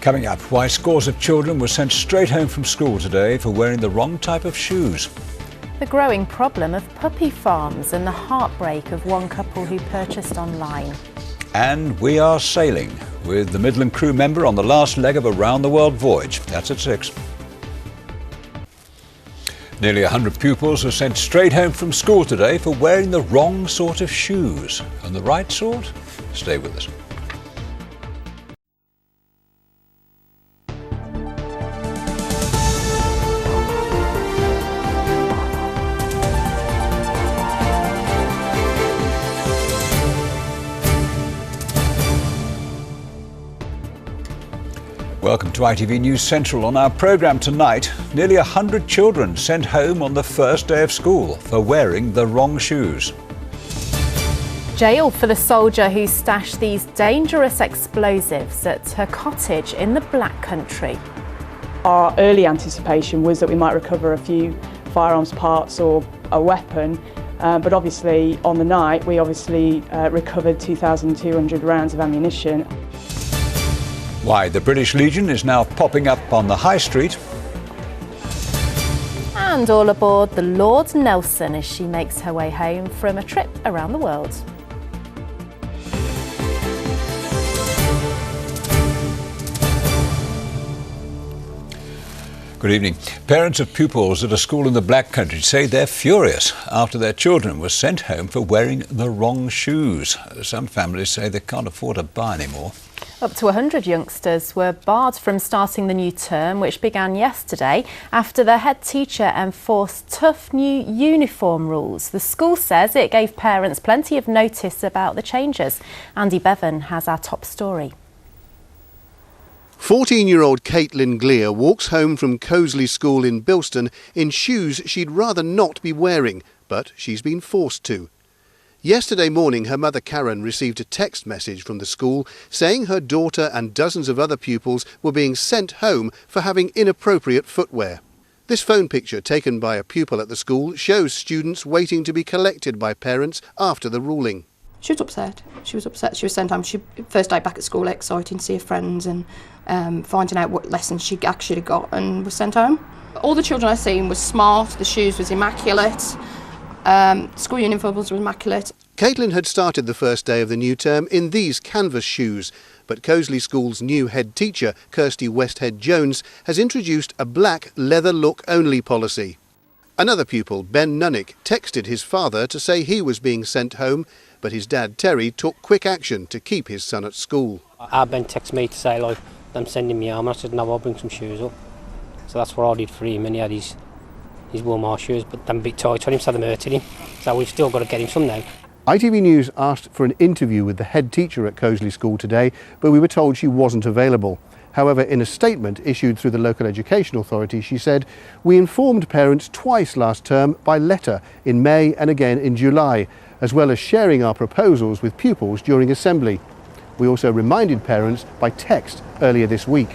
Coming up, why scores of children were sent straight home from school today for wearing the wrong type of shoes. The growing problem of puppy farms and the heartbreak of one couple who purchased online. And we are sailing with the Midland crew member on the last leg of a round-the-world voyage. That's at 6. Nearly 100 pupils were sent straight home from school today for wearing the wrong sort of shoes. And the right sort? Stay with us. Welcome to ITV News Central. On our programme tonight, nearly 100 children sent home on the first day of school for wearing the wrong shoes. Jail for the soldier who stashed these dangerous explosives at her cottage in the Black Country. Our early anticipation was that we might recover a few firearms parts or a weapon, but obviously on the night we recovered 2,200 rounds of ammunition. Why the British Legion is now popping up on the high street. And all aboard the Lord Nelson as she makes her way home from a trip around the world. Good evening. Parents of pupils at a school in the Black Country say they're furious after their children were sent home for wearing the wrong shoes. Some families say they can't afford to buy anymore. Up to 100 youngsters were barred from starting the new term, which began yesterday after their head teacher enforced tough new uniform rules. The school says it gave parents plenty of notice about the changes. Andy Bevan has our top story. 14-year-old Caitlin Glear walks home from Cosley School in Bulletin in shoes she'd rather not be wearing, but she's been forced to. Yesterday morning, her mother Karen received a text message from the school saying her daughter and dozens of other pupils were being sent home for having inappropriate footwear. This phone picture taken by a pupil at the school shows students waiting to be collected by parents after the ruling. She was upset. She was sent home. First day back at school, exciting to see her friends and finding out what lessons she actually got, and was sent home. All the children I seen was smart. The shoes was immaculate. School uniforms were immaculate. Caitlin had started the first day of the new term in these canvas shoes, but Cosley School's new head teacher, Kirsty Westhead-Jones, has introduced a black leather look only policy. Another pupil, Ben Nunnick, texted his father to say he was being sent home, but his dad Terry took quick action to keep his son at school. Ben texted me to say, like, them sending me home, and I said, no, I'll bring some shoes up. So that's what I did for him, and he had his Walmart shoes, but them a bit tight on him, so them hurted him. So we've still got to get him some now. ITV News asked for an interview with the head teacher at Cosley School today, but we were told she wasn't available. However, in a statement issued through the local education authority, she said, "We informed parents twice last term by letter in May and again in July, as well as sharing our proposals with pupils during assembly. We also reminded parents by text earlier this week."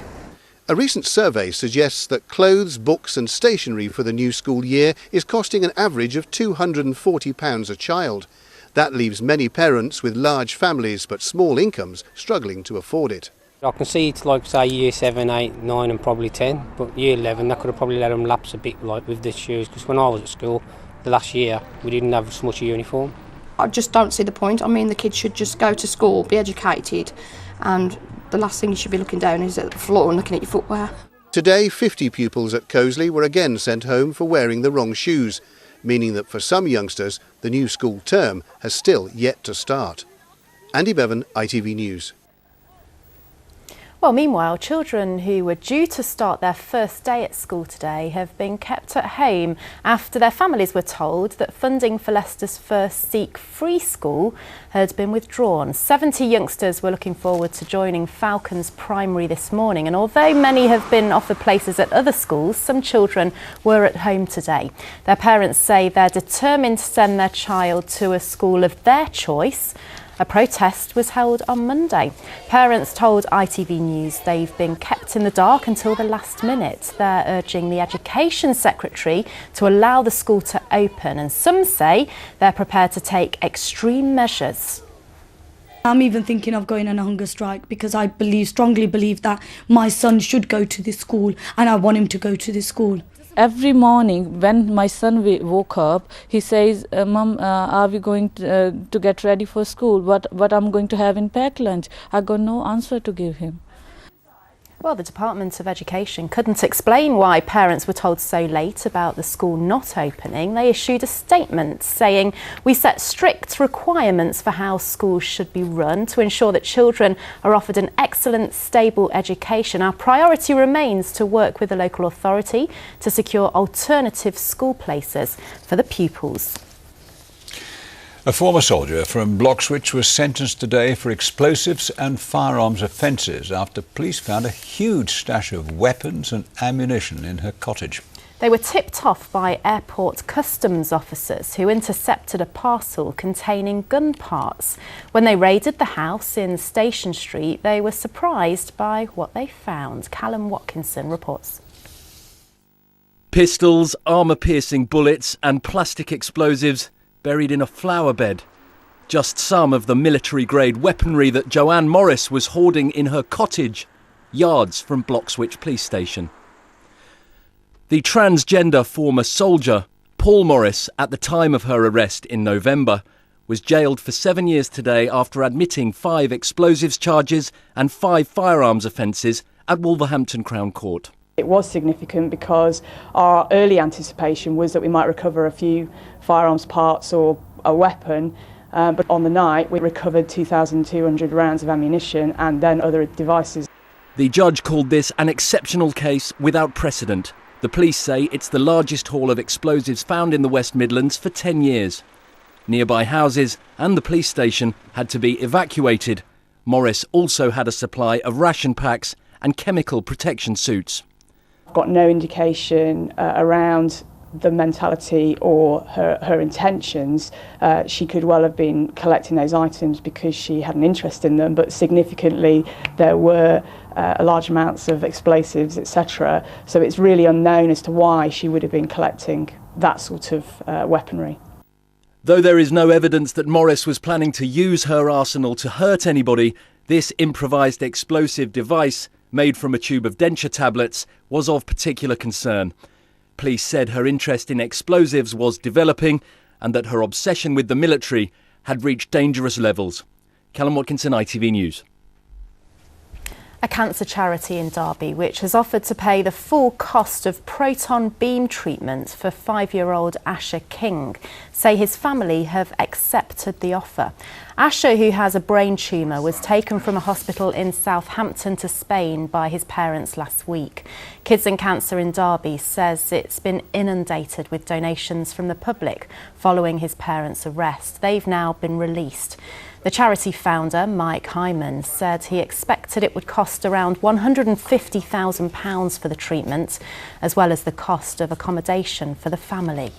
A recent survey suggests that clothes, books and stationery for the new school year is costing an average of £240 a child. That leaves many parents with large families but small incomes struggling to afford it. I can see it's like, say, year 7, 8, 9 and probably 10, but year 11, that could have probably let them lapse a bit, like with the shoes, because when I was at school, the last year, we didn't have so much uniform. I just don't see the point. I mean, the kids should just go to school, be educated, and the last thing you should be looking down is at the floor and looking at your footwear. Today, 50 pupils at Cosley were again sent home for wearing the wrong shoes, meaning that for some youngsters, the new school term has still yet to start. Andy Bevan, ITV News. Well, meanwhile, children who were due to start their first day at school today have been kept at home after their families were told that funding for Leicester's first Sikh free school had been withdrawn. 70 youngsters were looking forward to joining Falcons primary this morning, and although many have been offered places at other schools, some children were at home today. Their parents say they're determined to send their child to a school of their choice. A protest was held on Monday. Parents told ITV News they've been kept in the dark until the last minute. They're urging the Education Secretary to allow the school to open, and some say they're prepared to take extreme measures. I'm even thinking of going on a hunger strike because I strongly believe that my son should go to this school and I want him to go to this school. Every morning when my son woke up, he says, Mum, are we going to get ready for school? What I'm going to have in packed lunch? I got no answer to give him. Well, the Department of Education couldn't explain why parents were told so late about the school not opening. They issued a statement saying, "We set strict requirements for how schools should be run to ensure that children are offered an excellent, stable education. Our priority remains to work with the local authority to secure alternative school places for the pupils." A former soldier from Bloxwich was sentenced today for explosives and firearms offences after police found a huge stash of weapons and ammunition in her cottage. They were tipped off by airport customs officers who intercepted a parcel containing gun parts. When they raided the house in Station Street, they were surprised by what they found. Callum Watkinson reports. Pistols, armour-piercing bullets and plastic explosives buried in a flower bed. Just some of the military-grade weaponry that Joanne Morris was hoarding in her cottage, yards from Bloxwich Police Station. The transgender former soldier, Paul Morris, at the time of her arrest in November, was jailed for 7 years today after admitting 5 explosives charges and 5 firearms offences at Wolverhampton Crown Court. It was significant because our early anticipation was that we might recover a few firearms parts or a weapon, but on the night we recovered 2,200 rounds of ammunition and then other devices. The judge called this an exceptional case without precedent. The police say it's the largest haul of explosives found in the West Midlands for 10 years. Nearby houses and the police station had to be evacuated. Morris also had a supply of ration packs and chemical protection suits. Got no indication around the mentality or her intentions. She could well have been collecting those items because she had an interest in them, but significantly there were large amounts of explosives, etc. So it's really unknown as to why she would have been collecting that sort of weaponry. Though there is no evidence that Morris was planning to use her arsenal to hurt anybody, this improvised explosive device, made from a tube of denture tablets, was of particular concern. Police said her interest in explosives was developing and that her obsession with the military had reached dangerous levels. Callum Watkinson, ITV News. A cancer charity in Derby which has offered to pay the full cost of proton beam treatment for 5-year-old Asha King say his family have accepted the offer. Asha, who has a brain tumour, was taken from a hospital in Southampton to Spain by his parents last week. Kids and Cancer in Derby says it's been inundated with donations from the public following his parents' arrest. They've now been released. The charity founder, Mike Hyman, said he expected it would cost around £150,000 for the treatment, as well as the cost of accommodation for the family.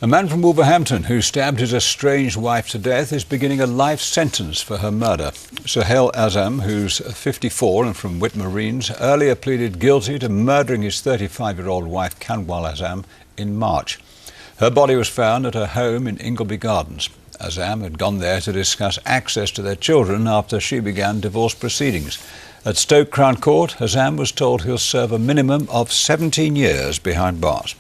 A man from Wolverhampton who stabbed his estranged wife to death is beginning a life sentence for her murder. Sohail Adam, who's 54 and from Whitmarines, earlier pleaded guilty to murdering his 35-year-old wife, Kanwal Azam, in March. Her body was found at her home in Ingleby Gardens. Azam had gone there to discuss access to their children after she began divorce proceedings. At Stoke Crown Court, Azam was told he'll serve a minimum of 17 years behind bars.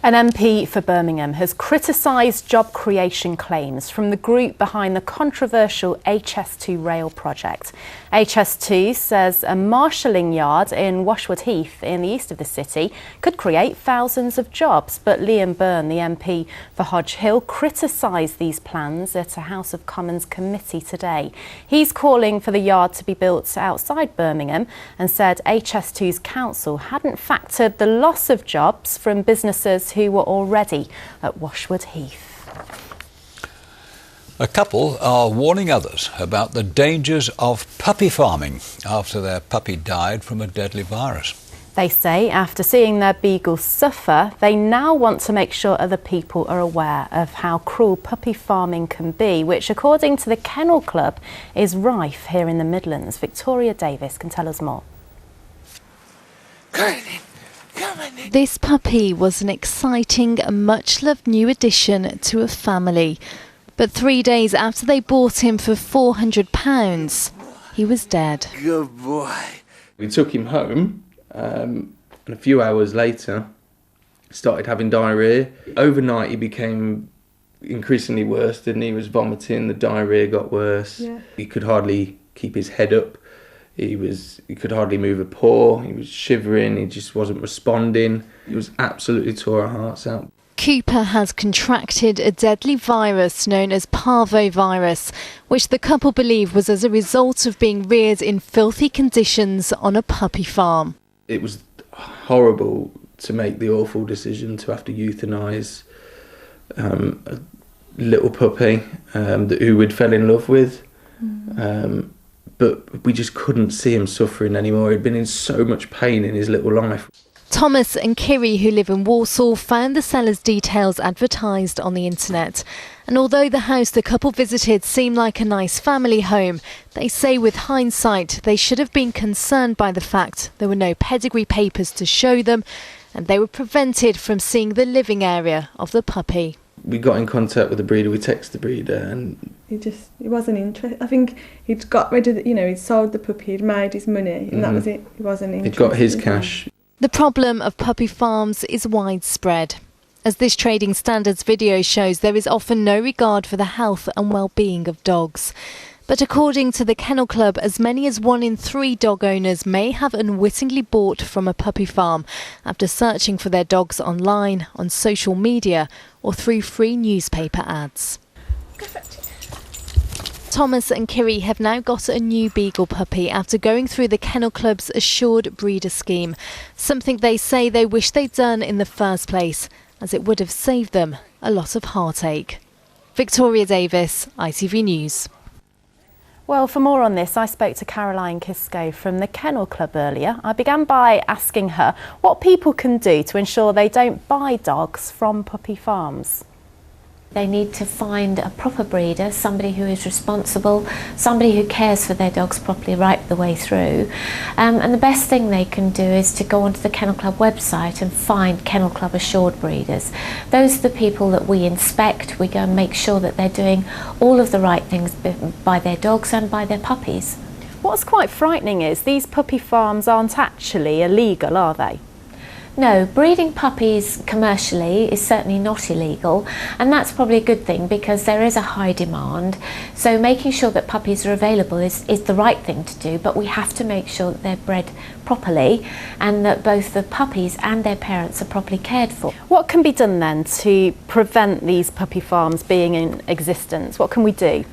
An MP for Birmingham has criticised job creation claims from the group behind the controversial HS2 rail project. HS2 says a marshalling yard in Washwood Heath in the east of the city could create thousands of jobs, but Liam Byrne, the MP for Hodge Hill, criticised these plans at a House of Commons committee today. He's calling for the yard to be built outside Birmingham and said HS2's council hadn't factored the loss of jobs from businesses who were already at Washwood Heath. A couple are warning others about the dangers of puppy farming after their puppy died from a deadly virus. They say after seeing their beagle suffer, they now want to make sure other people are aware of how cruel puppy farming can be, which, according to the Kennel Club, is rife here in the Midlands. Victoria Davis can tell us more. This puppy was an exciting, much-loved new addition to a family. But 3 days after they bought him for £400, he was dead. Good boy. We took him home, and a few hours later, started having diarrhoea. Overnight, he became increasingly worse, didn't he? He was vomiting, the diarrhoea got worse. Yeah. He could hardly keep his head up. He could hardly move a paw. He was shivering. He just wasn't responding. It was absolutely tore our hearts out. Cooper has contracted a deadly virus known as parvovirus, which the couple believe was as a result of being reared in filthy conditions on a puppy farm. It was horrible to make the awful decision to have to euthanise a little puppy who we'd fell in love with. But we just couldn't see him suffering anymore. He'd been in so much pain in his little life. Thomas and Kiri, who live in Walsall, found the seller's details advertised on the internet. And although the house the couple visited seemed like a nice family home, they say with hindsight they should have been concerned by the fact there were no pedigree papers to show them, and they were prevented from seeing the living area of the puppy. We got in contact with the breeder, we texted the breeder, and he wasn't interested. I think he'd got rid of he'd sold the puppy, he'd made his money, and that was it. He wasn't interested. He'd got his cash. The problem of puppy farms is widespread. As this Trading Standards video shows, there is often no regard for the health and well-being of dogs. But according to the Kennel Club, as many as 1 in 3 dog owners may have unwittingly bought from a puppy farm after searching for their dogs online, on social media or through free newspaper ads. Thomas and Kiri have now got a new beagle puppy after going through the Kennel Club's assured breeder scheme, something they say they wish they'd done in the first place, as it would have saved them a lot of heartache. Victoria Davis, ITV News. Well, for more on this, I spoke to Caroline Kisco from the Kennel Club earlier. I began by asking her what people can do to ensure they don't buy dogs from puppy farms. They need to find a proper breeder, somebody who is responsible, somebody who cares for their dogs properly right the way through. And the best thing they can do is to go onto the Kennel Club website and find Kennel Club assured breeders. Those are the people that we inspect. We go and make sure that they're doing all of the right things by their dogs and by their puppies. What's quite frightening is these puppy farms aren't actually illegal, are they? No, breeding puppies commercially is certainly not illegal, and that's probably a good thing because there is a high demand. So making sure that puppies are available is the right thing to do, but we have to make sure that they're bred properly and that both the puppies and their parents are properly cared for. What can be done then to prevent these puppy farms being in existence? What can we do?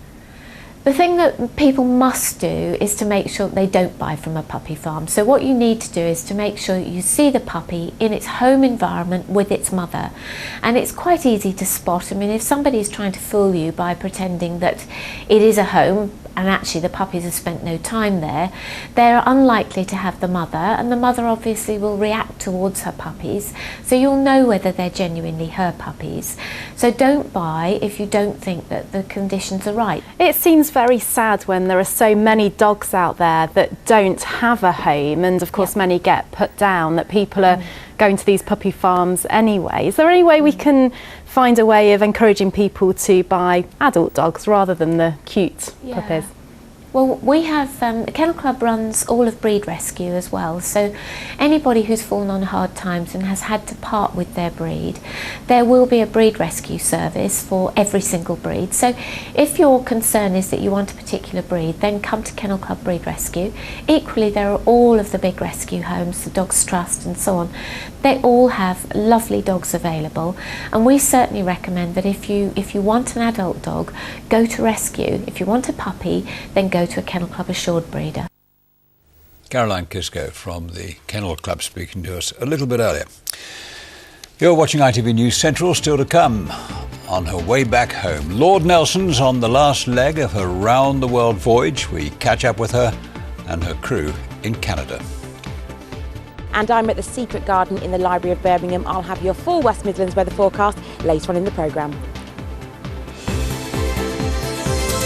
The thing that people must do is to make sure that they don't buy from a puppy farm. So what you need to do is to make sure you see the puppy in its home environment with its mother. And it's quite easy to spot. I mean, if somebody is trying to fool you by pretending that it is a home and actually the puppies have spent no time there, they're unlikely to have the mother, and the mother obviously will react towards her puppies, so you'll know whether they're genuinely her puppies. So don't buy if you don't think that the conditions are right. It seems very sad when there are so many dogs out there that don't have a home, and of course many get put down, that people are going to these puppy farms anyway. Is there any way we can find a way of encouraging people to buy adult dogs rather than the cute puppies? Well, we have, the Kennel Club runs all of breed rescue as well, so anybody who's fallen on hard times and has had to part with their breed, there will be a breed rescue service for every single breed. So if your concern is that you want a particular breed, then come to Kennel Club Breed Rescue. Equally, there are all of the big rescue homes, the Dogs Trust and so on. They all have lovely dogs available, and we certainly recommend that if you want an adult dog, go to rescue. If you want a puppy, then go to a Kennel Club assured breeder. Caroline Kisco from the Kennel Club speaking to us a little bit earlier. You're watching ITV News Central. Still to come. On her way back home, Lord Nelson's on the last leg of her round-the-world voyage. We catch up with her and her crew in Canada. And I'm at the Secret Garden in the Library of Birmingham. I'll have your full West Midlands weather forecast later on in the programme.